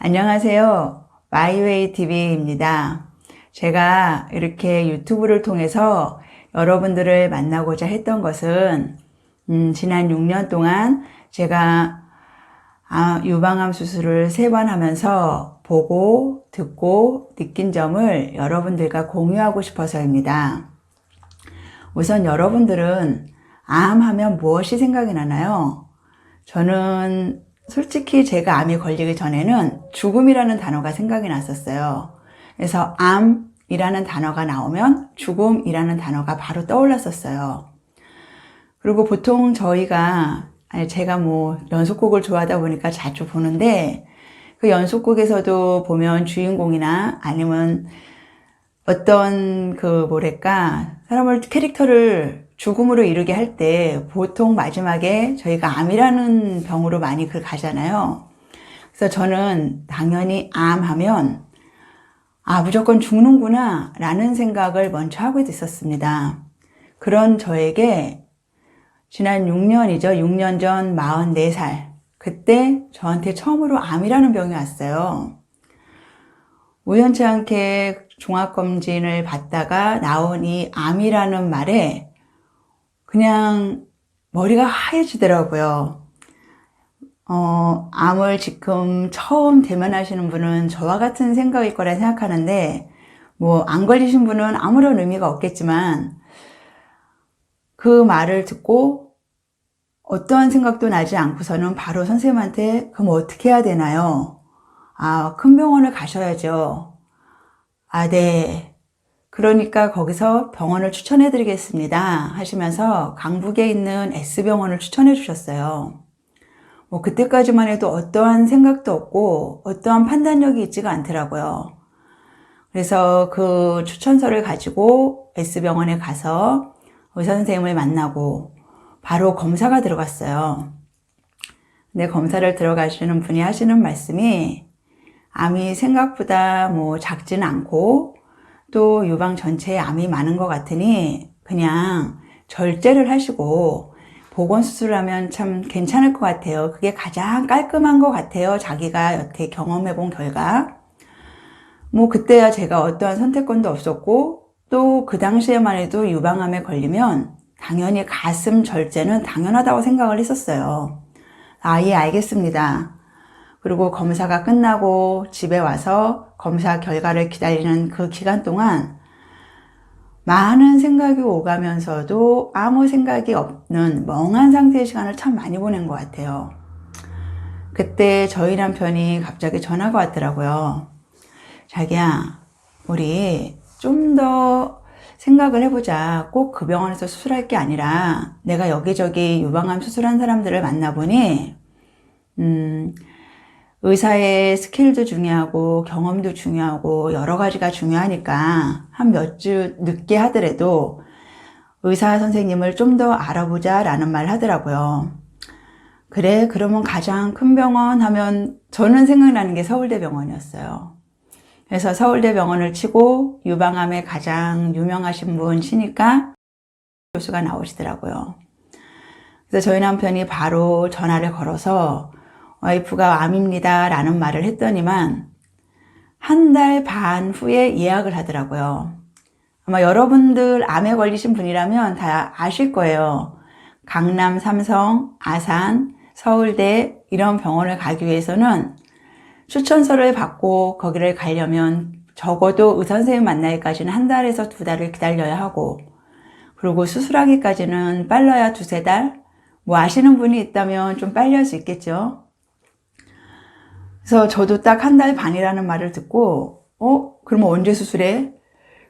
안녕하세요. 마이웨이 TV입니다. 제가 이렇게 유튜브를 통해서 여러분들을 만나고자 했던 것은 지난 6년 동안 제가 유방암 수술을 3번 하면서 보고 듣고 느낀 점을 여러분들과 공유하고 싶어서입니다. 우선 여러분들은 암 하면 무엇이 생각이 나나요? 저는 솔직히 제가 암에 걸리기 전에는 죽음이라는 단어가 생각이 났었어요. 그래서 암이라는 단어가 나오면 죽음이라는 단어가 바로 떠올랐었어요. 그리고 보통 제가 연속곡을 좋아하다 보니까 자주 보는데, 그 연속곡에서도 보면 주인공이나 아니면 어떤 사람을, 캐릭터를 죽음으로 이르게 할 때 보통 마지막에 저희가 암이라는 병으로 많이 가잖아요. 그래서 저는 당연히 암 하면 무조건 죽는구나 라는 생각을 먼저 하고 있었습니다. 그런 저에게 지난 6년 전 44살, 그때 저한테 처음으로 암이라는 병이 왔어요. 우연치 않게 종합검진을 받다가 나온 이 암이라는 말에 그냥 머리가 하얘지더라고요. 암을 지금 처음 대면하시는 분은 저와 같은 생각일 거라 생각하는데, 안 걸리신 분은 아무런 의미가 없겠지만, 그 말을 듣고 어떠한 생각도 나지 않고서는 바로 선생님한테 그럼 어떻게 해야 되나요? 큰 병원을 가셔야죠. 네. 그러니까 거기서 병원을 추천해 드리겠습니다 하시면서 강북에 있는 S병원을 추천해 주셨어요. 그때까지만 해도 어떠한 생각도 없고 어떠한 판단력이 있지가 않더라고요. 그래서 그 추천서를 가지고 S병원에 가서 의사 선생님을 만나고 바로 검사가 들어갔어요. 근데 검사를 들어가시는 분이 하시는 말씀이 암이 생각보다 작지는 않고 또 유방 전체에 암이 많은 것 같으니 그냥 절제를 하시고 보건수술을 하면 참 괜찮을 것 같아요. 그게 가장 깔끔한 것 같아요. 자기가 여태 경험해 본 결과. 그때야 제가 어떠한 선택권도 없었고 또 그 당시에만 해도 유방암에 걸리면 당연히 가슴 절제는 당연하다고 생각을 했었어요. 예, 알겠습니다. 그리고 검사가 끝나고 집에 와서 검사 결과를 기다리는 그 기간 동안 많은 생각이 오가면서도 아무 생각이 없는 멍한 상태의 시간을 참 많이 보낸 것 같아요. 그때 저희 남편이 갑자기 전화가 왔더라고요. 자기야, 우리 좀 더 생각을 해보자. 꼭 그 병원에서 수술할 게 아니라 내가 여기저기 유방암 수술한 사람들을 만나보니 의사의 스킬도 중요하고 경험도 중요하고 여러 가지가 중요하니까 한 몇 주 늦게 하더라도 의사 선생님을 좀 더 알아보자 라는 말 하더라고요. 그래, 그러면 가장 큰 병원 하면 저는 생각나는 게 서울대병원이었어요. 그래서 서울대병원을 치고 유방암에 가장 유명하신 분 치니까 교수가 나오시더라고요. 그래서 저희 남편이 바로 전화를 걸어서 와이프가 암입니다 라는 말을 했더니만 한 달 반 후에 예약을 하더라고요. 아마 여러분들 암에 걸리신 분이라면 다 아실 거예요. 강남, 삼성, 아산, 서울대 이런 병원을 가기 위해서는 추천서를 받고 거기를 가려면 적어도 의사 선생님 만나기까지는 한 달에서 2달을 기다려야 하고, 그리고 수술하기까지는 빨라야 2-3달? 아시는 분이 있다면 좀 빨리 할 수 있겠죠. 그래서 저도 딱 한 달 반이라는 말을 듣고 그러면 언제 수술해?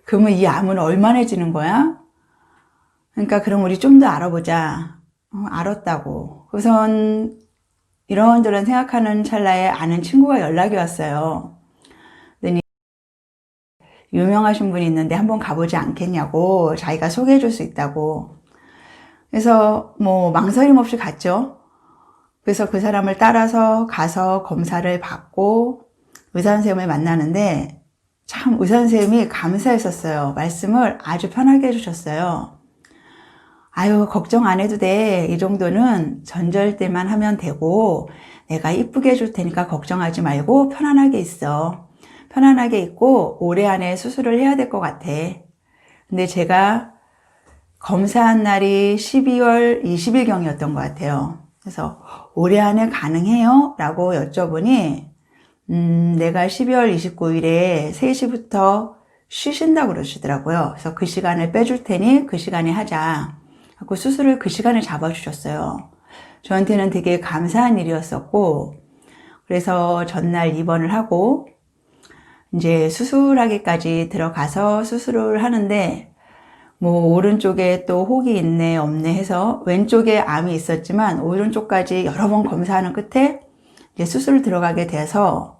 그러면 이 암은 얼마나지는 거야? 그러니까 그럼 우리 좀 더 알아보자. 알았다고. 우선 이런저런 생각하는 찰나에 아는 친구가 연락이 왔어요. 그랬더니 유명하신 분이 있는데 한번 가보지 않겠냐고, 자기가 소개해 줄 수 있다고. 그래서 망설임 없이 갔죠. 그래서 그 사람을 따라서 가서 검사를 받고 의사 선생님을 만나는데 참 의사 선생님이 감사했었어요. 말씀을 아주 편하게 해주셨어요. 걱정 안 해도 돼. 이 정도는 전절 때만 하면 되고 내가 이쁘게 해줄 테니까 걱정하지 말고 편안하게 있어. 편안하게 있고 올해 안에 수술을 해야 될 것 같아. 근데 제가 검사한 날이 12월 20일경이었던 것 같아요. 그래서 올해 안에 가능해요? 라고 여쭤보니 내가 12월 29일에 3시부터 쉬신다고 그러시더라고요. 그래서 그 시간을 빼줄 테니 그 시간에 하자. 하고 수술을 그 시간에 잡아주셨어요. 저한테는 되게 감사한 일이었었고, 그래서 전날 입원을 하고 이제 수술하기까지 들어가서 수술을 하는데 뭐 오른쪽에 또 혹이 있네 없네 해서 왼쪽에 암이 있었지만 오른쪽까지 여러 번 검사하는 끝에 이제 수술 들어가게 돼서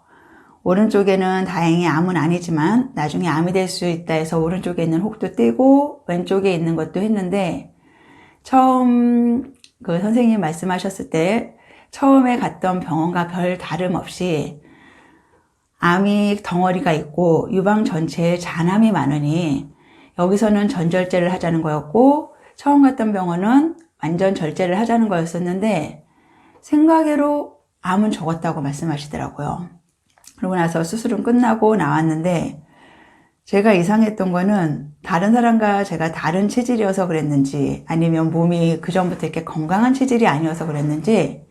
오른쪽에는 다행히 암은 아니지만 나중에 암이 될 수 있다 해서 오른쪽에 있는 혹도 떼고 왼쪽에 있는 것도 했는데 처음 그 선생님 말씀하셨을 때 처음에 갔던 병원과 별 다름 없이 암이 덩어리가 있고 유방 전체에 잔암이 많으니 여기서는 전절제를 하자는 거였고 처음 갔던 병원은 완전 절제를 하자는 거였었는데 생각외로 암은 적었다고 말씀하시더라고요. 그러고 나서 수술은 끝나고 나왔는데 제가 이상했던 거는 다른 사람과 제가 다른 체질이어서 그랬는지 아니면 몸이 그전부터 이렇게 건강한 체질이 아니어서 그랬는지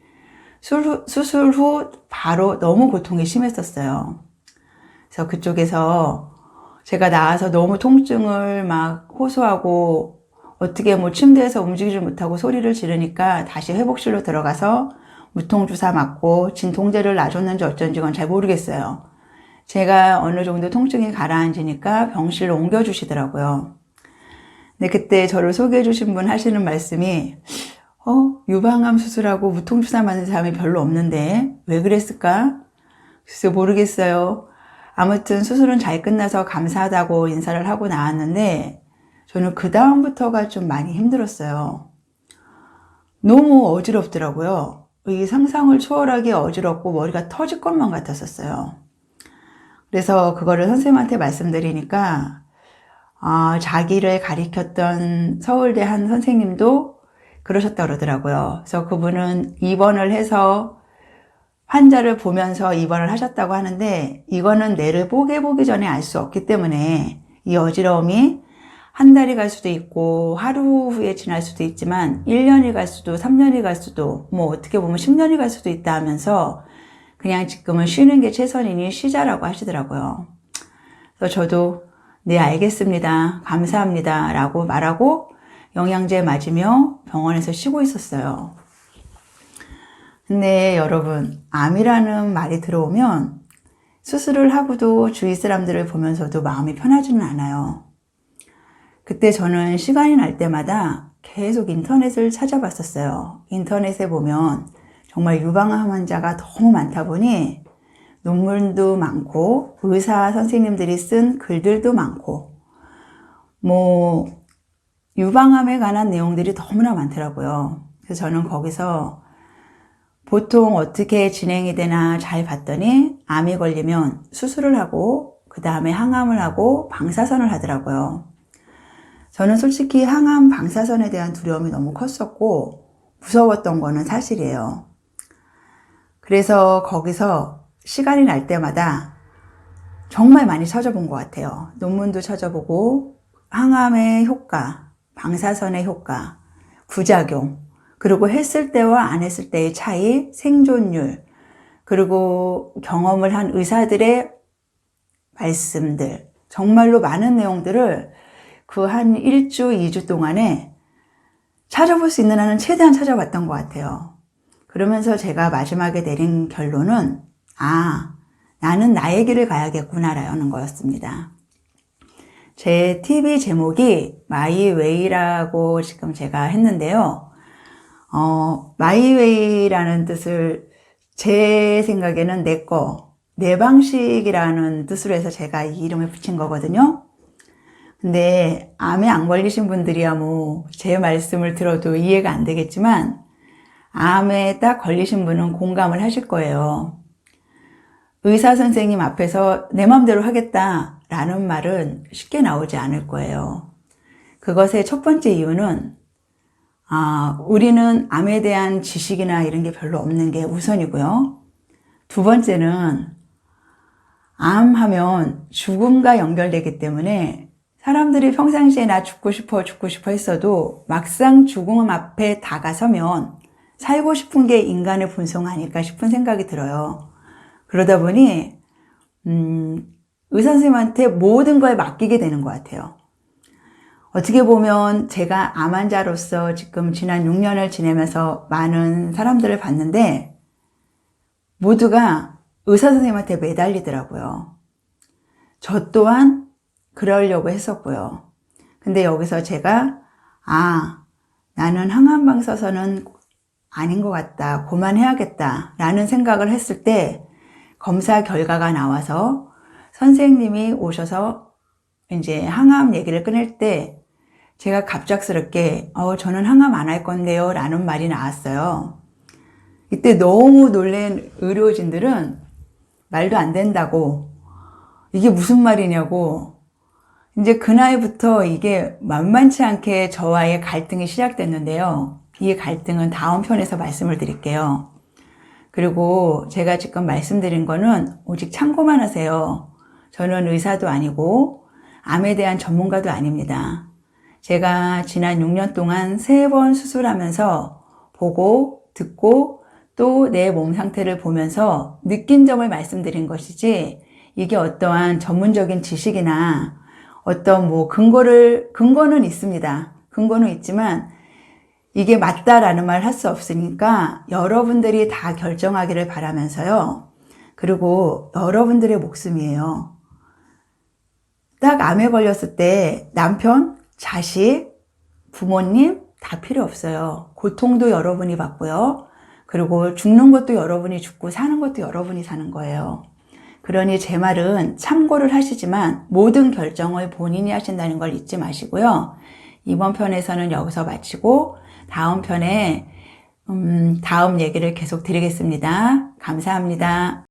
수술 후 바로 너무 고통이 심했었어요. 그래서 그쪽에서 제가 나와서 너무 통증을 막 호소하고 어떻게 뭐 침대에서 움직이지 못하고 소리를 지르니까 다시 회복실로 들어가서 무통주사 맞고 진통제를 놔줬는지 어쩐지 그건 잘 모르겠어요. 제가 어느 정도 통증이 가라앉으니까 병실로 옮겨주시더라고요. 근데 그때 저를 소개해 주신 분 하시는 말씀이 유방암 수술하고 무통주사 맞는 사람이 별로 없는데 왜 그랬을까? 글쎄 모르겠어요. 아무튼 수술은 잘 끝나서 감사하다고 인사를 하고 나왔는데 저는 그 다음부터가 좀 많이 힘들었어요. 너무 어지럽더라고요. 이 상상을 초월하게 어지럽고 머리가 터질 것만 같았었어요. 그래서 그거를 선생님한테 말씀드리니까 자기를 가리켰던 서울대 한 선생님도 그러셨다 그러더라고요. 그래서 그분은 입원을 해서 환자를 보면서 입원을 하셨다고 하는데 이거는 뇌를 뽀개 보기 전에 알 수 없기 때문에 이 어지러움이 한 달이 갈 수도 있고 하루 후에 지날 수도 있지만 1년이 갈 수도 3년이 갈 수도 뭐 어떻게 보면 10년이 갈 수도 있다 하면서 그냥 지금은 쉬는 게 최선이니 쉬자라고 하시더라고요. 그래서 저도 네 알겠습니다. 감사합니다 라고 말하고 영양제 맞으며 병원에서 쉬고 있었어요. 근데 여러분 암이라는 말이 들어오면 수술을 하고도 주위 사람들을 보면서도 마음이 편하지는 않아요. 그때 저는 시간이 날 때마다 계속 인터넷을 찾아봤었어요. 인터넷에 보면 정말 유방암 환자가 너무 많다 보니 논문도 많고 의사 선생님들이 쓴 글들도 많고 뭐 유방암에 관한 내용들이 너무나 많더라고요. 그래서 저는 거기서 보통 어떻게 진행이 되나 잘 봤더니 암이 걸리면 수술을 하고 그 다음에 항암을 하고 방사선을 하더라고요. 저는 솔직히 항암 방사선에 대한 두려움이 너무 컸었고 무서웠던 거는 사실이에요. 그래서 거기서 시간이 날 때마다 정말 많이 찾아본 것 같아요. 논문도 찾아보고 항암의 효과, 방사선의 효과, 부작용, 그리고 했을 때와 안 했을 때의 차이, 생존율, 그리고 경험을 한 의사들의 말씀들, 정말로 많은 내용들을 그 한 1주, 2주 동안에 찾아볼 수 있는 한은 최대한 찾아봤던 것 같아요. 그러면서 제가 마지막에 내린 결론은 나는 나의 길을 가야겠구나라는 거였습니다. 제 TV 제목이 마이웨이라고 지금 제가 했는데요. 마이웨이라는 뜻을 제 생각에는 내 방식이라는 뜻으로 해서 제가 이 이름을 붙인 거거든요. 근데 암에 안 걸리신 분들이야 뭐 제 말씀을 들어도 이해가 안 되겠지만 암에 딱 걸리신 분은 공감을 하실 거예요. 의사 선생님 앞에서 내 마음대로 하겠다라는 말은 쉽게 나오지 않을 거예요. 그것의 첫 번째 이유는 우리는 암에 대한 지식이나 이런 게 별로 없는 게 우선이고요. 두 번째는 암 하면 죽음과 연결되기 때문에 사람들이 평상시에 나 죽고 싶어 했어도 막상 죽음 앞에 다가서면 살고 싶은 게 인간의 본성 아닐까 싶은 생각이 들어요. 그러다 보니 의사 선생님한테 모든 걸 맡기게 되는 것 같아요. 어떻게 보면 제가 암 환자로서 지금 지난 6년을 지내면서 많은 사람들을 봤는데 모두가 의사 선생님한테 매달리더라고요. 저 또한 그러려고 했었고요. 근데 여기서 제가 나는 항암방 써서는 아닌 것 같다. 그만해야겠다 라는 생각을 했을 때 검사 결과가 나와서 선생님이 오셔서 이제 항암 얘기를 꺼낼 때 제가 갑작스럽게 저는 항암 안 할 건데요 라는 말이 나왔어요. 이때 너무 놀란 의료진들은 말도 안 된다고, 이게 무슨 말이냐고, 이제 그날부터 이게 만만치 않게 저와의 갈등이 시작됐는데요. 이 갈등은 다음 편에서 말씀을 드릴게요. 그리고 제가 지금 말씀드린 거는 오직 참고만 하세요. 저는 의사도 아니고 암에 대한 전문가도 아닙니다. 제가 지난 6년 동안 3번 수술하면서 보고 듣고 또 내 몸 상태를 보면서 느낀 점을 말씀드린 것이지, 이게 어떠한 전문적인 지식이나 어떤 근거는 있습니다. 근거는 있지만 이게 맞다라는 말 할 수 없으니까 여러분들이 다 결정하기를 바라면서요. 그리고 여러분들의 목숨이에요. 딱 암에 걸렸을 때 남편, 자식, 부모님 다 필요 없어요. 고통도 여러분이 받고요. 그리고 죽는 것도 여러분이 죽고 사는 것도 여러분이 사는 거예요. 그러니 제 말은 참고를 하시지만 모든 결정을 본인이 하신다는 걸 잊지 마시고요. 이번 편에서는 여기서 마치고 다음 편에 다음 얘기를 계속 드리겠습니다. 감사합니다.